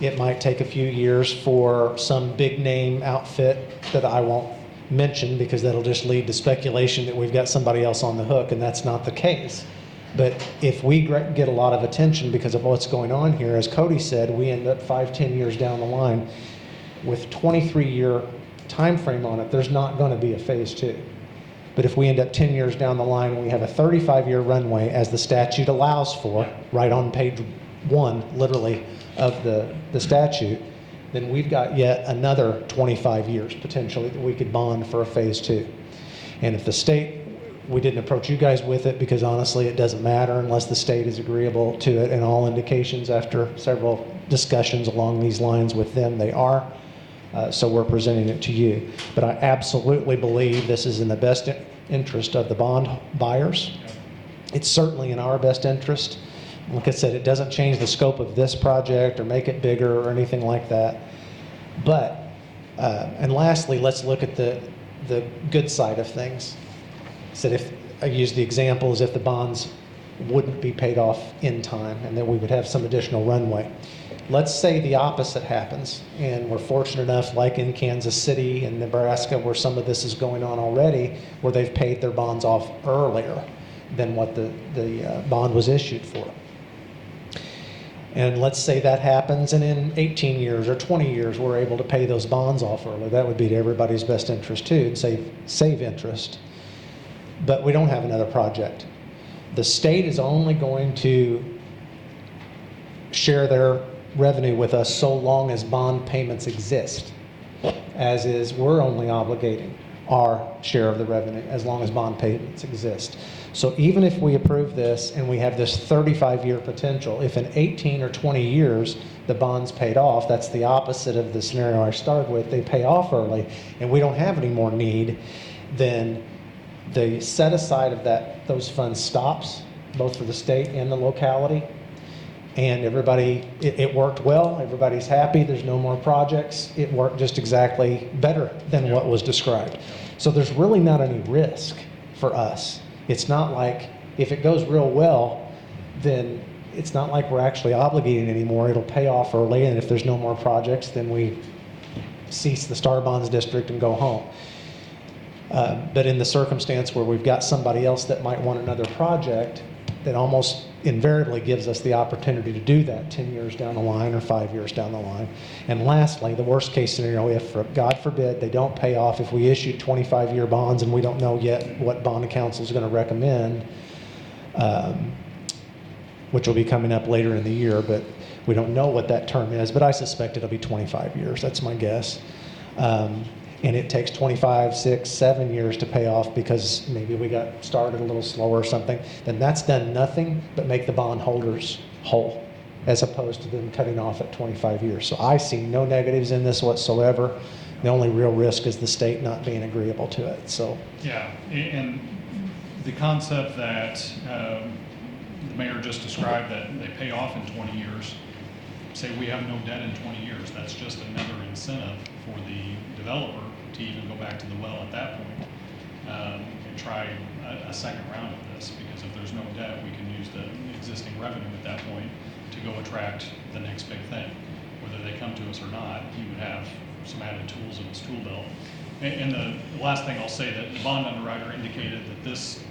It might take a few years for some big name outfit that I won't mention because that'll just lead to speculation that we've got somebody else on the hook, and that's not the case. But if we get a lot of attention because of what's going on here, as Cody said, we end up 5-10 years down the line with 23-year time frame on it. There's not going to be a phase 2. But if we end up 10 years down the line, we have a 35-year runway as the statute allows for, right on page 1, literally, of the statute, then we've got yet another 25 years potentially that we could bond for a phase 2. And if the state, we didn't approach you guys with it because honestly it doesn't matter unless the state is agreeable to it, and all indications after several discussions along these lines with them, they are. So we're presenting it to you. But I absolutely believe this is in the best interest of the bond buyers. It's certainly in our best interest. Like I said, it doesn't change the scope of this project or make it bigger or anything like that. But, and lastly, let's look at the good side of things. So if I use the example as if the bonds wouldn't be paid off in time and that we would have some additional runway. Let's say the opposite happens and we're fortunate enough, like in Kansas City and Nebraska, where some of this is going on already, where they've paid their bonds off earlier than what the bond was issued for. And let's say that happens and in 18 years or 20 years we're able to pay those bonds off early. That would be to everybody's best interest too, and save interest. But we don't have another project. The state is only going to share their revenue with us so long as bond payments exist, as is we're only obligating our share of the revenue as long as bond payments exist. So even if we approve this and we have this 35-year potential, if in 18 or 20 years the bond's paid off, that's the opposite of the scenario I started with, they pay off early and we don't have any more need, then the set aside of those funds stops, both for the state and the locality. And everybody, it worked well, everybody's happy, there's no more projects. It worked just exactly better than what was described. So there's really not any risk for us. It's not like, if it goes real well, then it's not like we're actually obligating anymore. It'll pay off early, and if there's no more projects, then we cease the Star Bonds District and go home. But in the circumstance where we've got somebody else that might want another project, that almost invariably gives us the opportunity to do that 10 years down the line or 5 years down the line. And lastly, the worst case scenario, if God forbid they don't pay off, if we issue 25-year bonds and we don't know yet what bond council is going to recommend, which will be coming up later in the year, but we don't know what that term is, but I suspect it'll be 25 years, that's my guess. And it takes 25, 6, 7 years to pay off because maybe we got started a little slower or something, then that's done nothing but make the bondholders whole, as opposed to them cutting off at 25 years. So I see no negatives in this whatsoever. The only real risk is the state not being agreeable to it. So Yeah, and the concept that the mayor just described, that they pay off in 20 years, say we have no debt in 20 years, that's just another incentive for the developer to even go back to the well at that point and try a second round of this, because if there's no debt, we can use the existing revenue at that point to go attract the next big thing. Whether they come to us or not, he would have some added tools in his tool belt. And the last thing I'll say, that the bond underwriter indicated that this,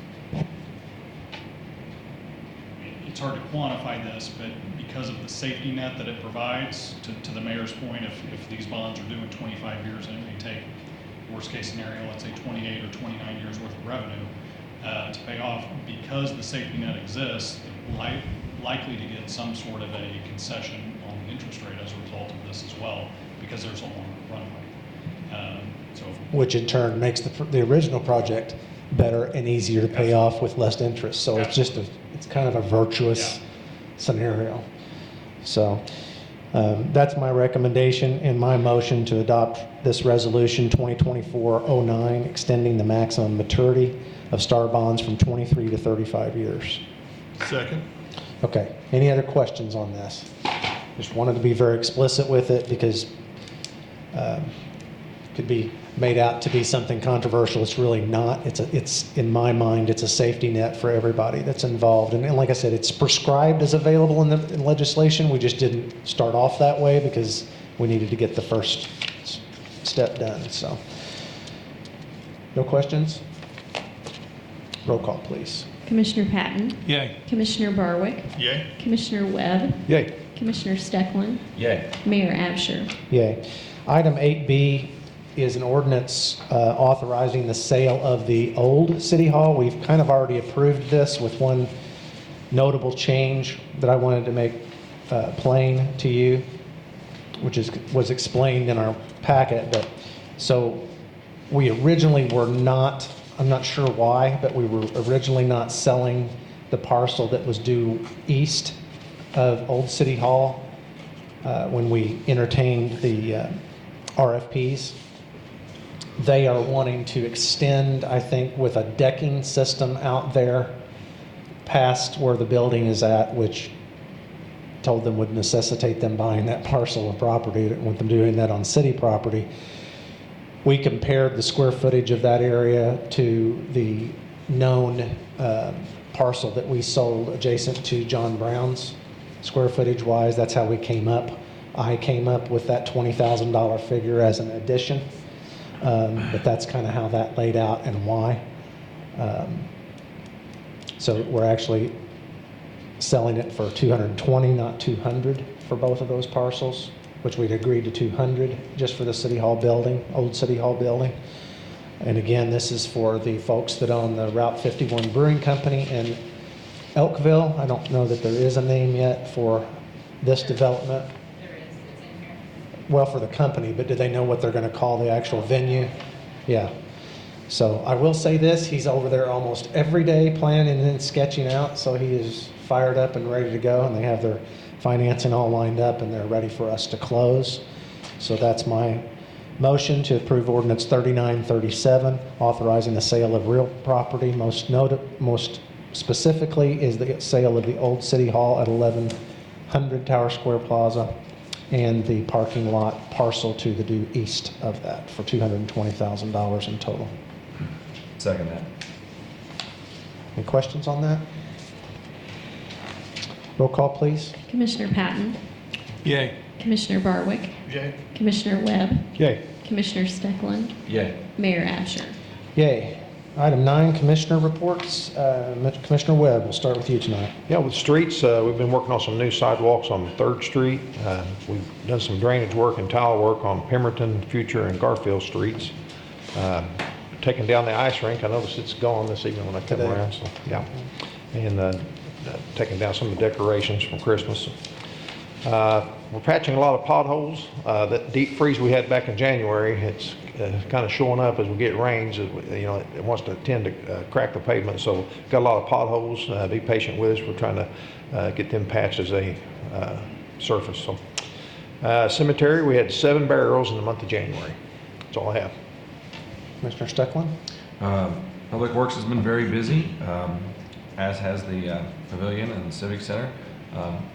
it's hard to quantify this, but because of the safety net that it provides, to the mayor's point, if these bonds are due in 25 years and it may take, worst case scenario, let's say 28 or 29 years worth of revenue to pay off, because the safety net exists, likely to get some sort of a concession on the interest rate as a result of this as well, because there's a longer runway. Which in turn makes the original project better and easier to pay off with less interest. So it's just it's kind of a virtuous scenario. So that's my recommendation and my motion to adopt this resolution 2024-09, extending the maximum maturity of STAR bonds from 23 to 35 years. Second. Okay, any other questions on this? Just wanted to be very explicit with it because could be made out to be something controversial. It's really not. It's in my mind, it's a safety net for everybody that's involved. And like I said, it's prescribed as available in legislation. We just didn't start off that way because we needed to get the first step done. So, no questions? Roll call, please. Commissioner Patton, Yay. Commissioner Barwick, Yay. Commissioner Webb, Yay. Commissioner Stecklin, Yay. Mayor Absher. Yay. Item 8B is an ordinance authorizing the sale of the old City Hall. We've kind of already approved this with one notable change that I wanted to make plain to you, which was explained in our packet. But so we originally were not, I'm not sure why, but we were originally not selling the parcel that was due east of Old City Hall when we entertained the RFPs. They are wanting to extend, I think, with a decking system out there past where the building is at, which told them would necessitate them buying that parcel of property, with them doing that on city property. We compared the square footage of that area to the known parcel that we sold adjacent to John Brown's. Square footage wise, that's how we came up. I came up with that $20,000 figure as an addition, but that's kind of how that laid out and why. So we're actually selling it for $220, not $200 for both of those parcels, which we'd agreed to $200 just for the City Hall building, old City Hall building. And again, this is for the folks that own the Route 51 Brewing Company in Elkville. I don't know that there is a name yet for this development. There is, it's in here. Well, for the company, but do they know what they're going to call the actual venue? Yeah. So I will say this, he's over there almost every day planning and then sketching out, so he is fired up and ready to go, and they have their financing all lined up, and they're ready for us to close. So that's my motion to approve ordinance 3937, authorizing the sale of real property. Most specifically is the sale of the old City Hall at 1100 Tower Square Plaza and the parking lot parcel to the due east of that for $220,000 in total. Second that. Any questions on that? Roll call, please. Commissioner Patton, Yay. Commissioner Barwick, Yay. Commissioner Webb, Yay. Commissioner Stecklin, Yay. Mayor Absher. Yay. Item 9, Commissioner reports. Commissioner Webb, we'll start with you tonight. Yeah, with streets, we've been working on some new sidewalks on 3rd Street. We've done some drainage work and tile work on Pemberton, Future, and Garfield streets. Taking down the ice rink. I noticed it's gone this evening when I come Today. around, so, yeah. And taking down some of the decorations from Christmas. We're patching a lot of potholes. That deep freeze we had back in January, it's kind of showing up as we get rains. It wants to tend to crack the pavement, so got a lot of potholes. Be patient with us. We're trying to get them patched as they surface. So, cemetery, we had 7 burials in the month of January. That's all I have. Commissioner Stecklin? Public Works has been very busy, as has the Pavilion and the Civic Center.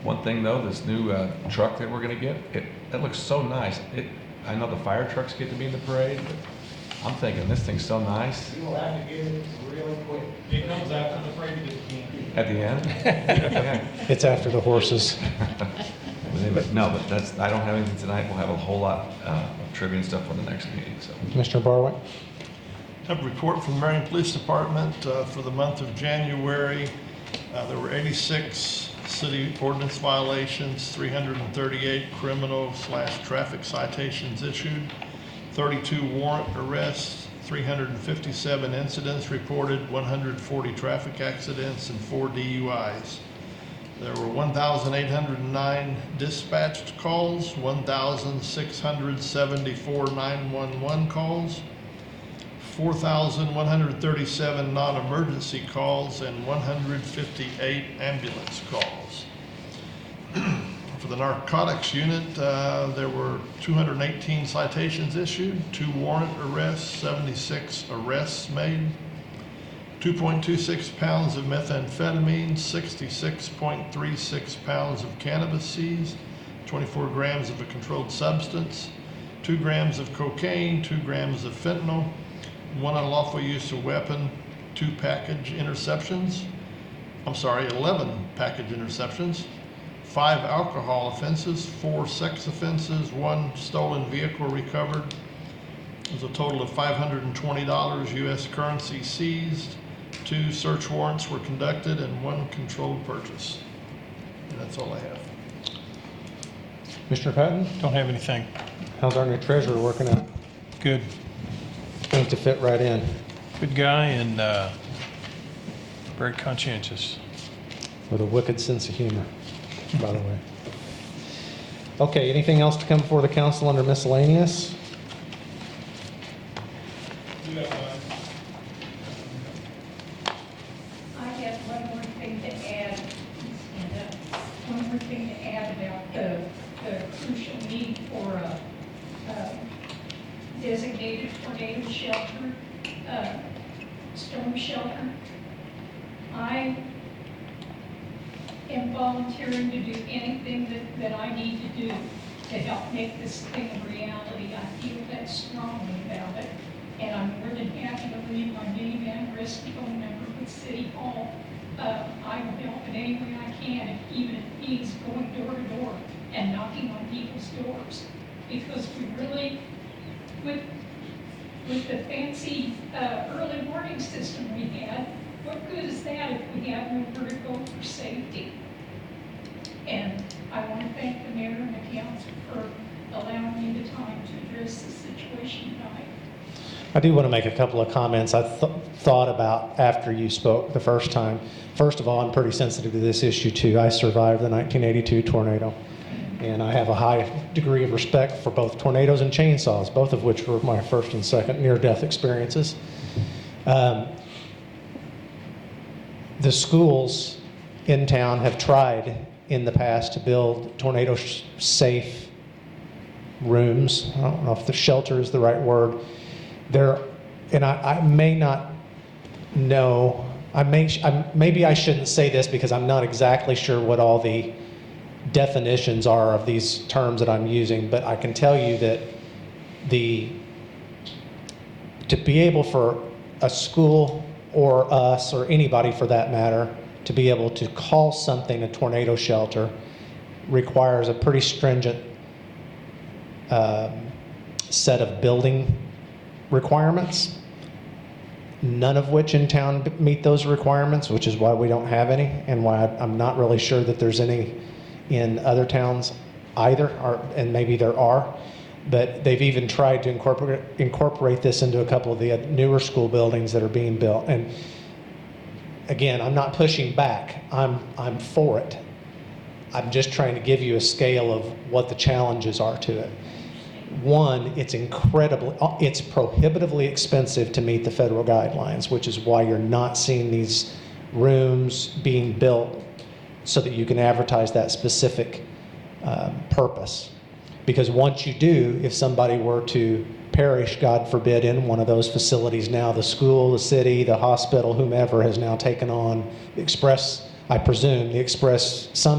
One thing though, this new truck that we're gonna get, it looks so nice. I know the fire trucks get to be in the parade, but I'm thinking this thing's so nice. You will have to get it really quick. It comes after the parade that you can't. At the end? Yeah. It's after the horses. But anyway, no, but I don't have anything tonight. We'll have a whole lot of trivia and stuff for the next meeting, so. Commissioner Barwick? Have a report from the Marion Police Department for the month of January. There were 86 city ordinance violations, 338 criminal/traffic citations issued, 32 warrant arrests, 357 incidents reported, 140 traffic accidents, and 4 DUIs. There were 1,809 dispatched calls, 1,674 911 calls, 4,137 non-emergency calls, and 158 ambulance calls. For the narcotics unit, there were 218 citations issued, 2 warrant arrests, 76 arrests made, 2.26 pounds of methamphetamine, 66.36 pounds of cannabis seized, 24 grams of a controlled substance, 2 grams of cocaine, 2 grams of fentanyl, 1 unlawful use of weapon, 11 package interceptions, 5 alcohol offenses, 4 sex offenses, 1 stolen vehicle recovered. There's a total of $520 U.S. currency seized, 2 search warrants were conducted, and 1 controlled purchase. And that's all I have. Commissioner Patton, Don't have anything. how's our new treasurer working out? Good. Going to fit right in. Good guy and very conscientious. With a wicked sense of humor, by the way. Okay, anything else to come before the council under miscellaneous? I have one more thing to add. One more thing to add about the crucial need for a designated tornado shelter, storm shelter. I am volunteering to do anything that I need to do to help make this thing a reality. I feel that strongly about it. And I'm more than happy to leave my minivan rescue phone number with City Hall. I will help in any way I can, even if it means going door to door and knocking on people's doors. Because we really, with the fancy early warning system we had, what good is that if we have nowhere to go for safety? And I want to thank the mayor and the council for allowing me the time to address the situation tonight. I do want to make a couple of comments I thought about after you spoke the first time. First of all, I'm pretty sensitive to this issue too. I survived the 1982 tornado, and I have a high degree of respect for both tornadoes and chainsaws, both of which were my first and second near-death experiences. The schools in town have tried in the past to build tornado-safe rooms. I don't know if the shelter is the right word. And I may not know, maybe I shouldn't say this because I'm not exactly sure what all the definitions are of these terms that I'm using, but I can tell you that to be able for a school or us or anybody for that matter to be able to call something a tornado shelter requires a pretty stringent set of building requirements, none of which in town meet those requirements, which is why we don't have any and why I'm not really sure that there's any in other towns either, and maybe there are, but they've even tried to incorporate this into a couple of the newer school buildings that are being built. And again, I'm not pushing back, I'm for it. I'm just trying to give you a scale of what the challenges are to it. One, it's prohibitively expensive to meet the federal guidelines, which is why you're not seeing these rooms being built so that you can advertise that specific purpose. Because once you do, if somebody were to perish, God forbid, in one of those facilities now, the school, the city, the hospital, whomever has now taken on some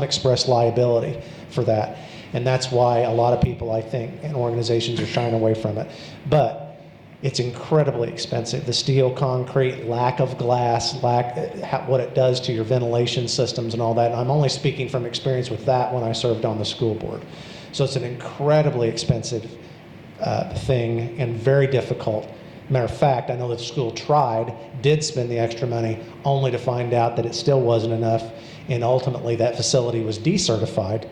express liability for that. And that's why a lot of people, I think, and organizations are shying away from it. But it's incredibly expensive. The steel, concrete, lack of glass, what it does to your ventilation systems and all that. And I'm only speaking from experience with that when I served on the school board. So it's an incredibly expensive thing and very difficult. Matter of fact, I know that the school did spend the extra money, only to find out that it still wasn't enough, and ultimately that facility was decertified.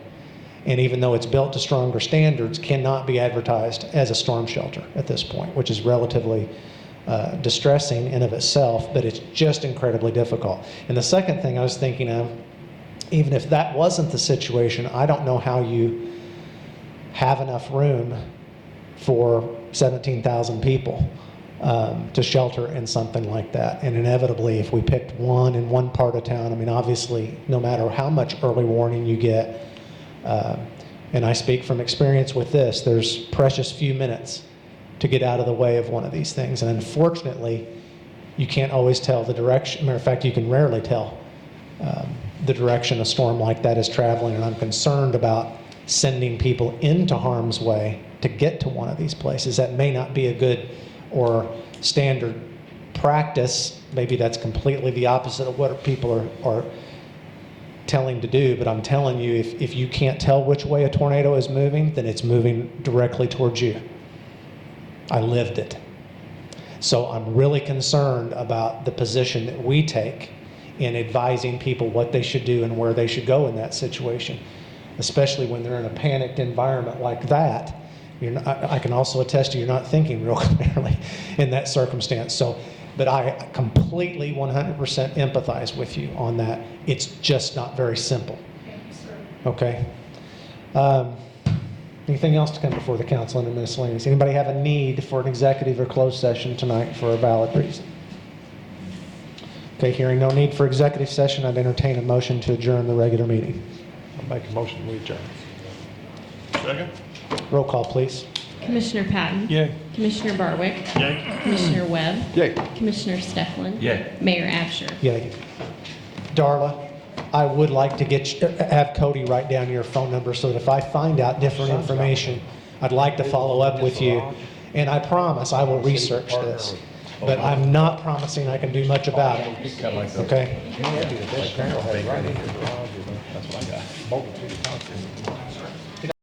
And even though it's built to stronger standards, cannot be advertised as a storm shelter at this point, which is relatively distressing in of itself, but it's just incredibly difficult. And the second thing I was thinking of, even if that wasn't the situation, I don't know how you have enough room for 17,000 people to shelter in something like that. And inevitably, if we picked one in one part of town, I mean, obviously, no matter how much early warning you get, and I speak from experience with this, there's precious few minutes to get out of the way of one of these things. And unfortunately, you can't always tell the direction. Matter of fact, you can rarely tell the direction a storm like that is traveling. And I'm concerned about sending people into harm's way to get to one of these places. That may not be a good or standard practice. Maybe that's completely the opposite of what people are telling to do, but I'm telling you, if you can't tell which way a tornado is moving, then it's moving directly towards you. I lived it. So I'm really concerned about the position that we take in advising people what they should do and where they should go in that situation, especially when they're in a panicked environment like that. I can also attest to you're not thinking real clearly in that circumstance. So, but I completely 100% empathize with you on that. It's just not very simple. Thank you, sir. Okay. Anything else to come before the council under miscellaneous? Anybody have a need for an executive or closed session tonight for a valid reason? Okay, hearing no need for executive session, I'd entertain a motion to adjourn the regular meeting. I'll make a motion, we adjourn. Second? Roll call, please. Commissioner Patton. Yay. Commissioner Barwick. Yay. Commissioner Webb. Yay. Commissioner Stefan. Yay. Mayor Absher. Yeah. Darla, I would like to have Cody write down your phone number so that if I find out different information, I'd like to follow up with you. And I promise I will research this. But I'm not promising I can do much about it. Okay? That's what I got.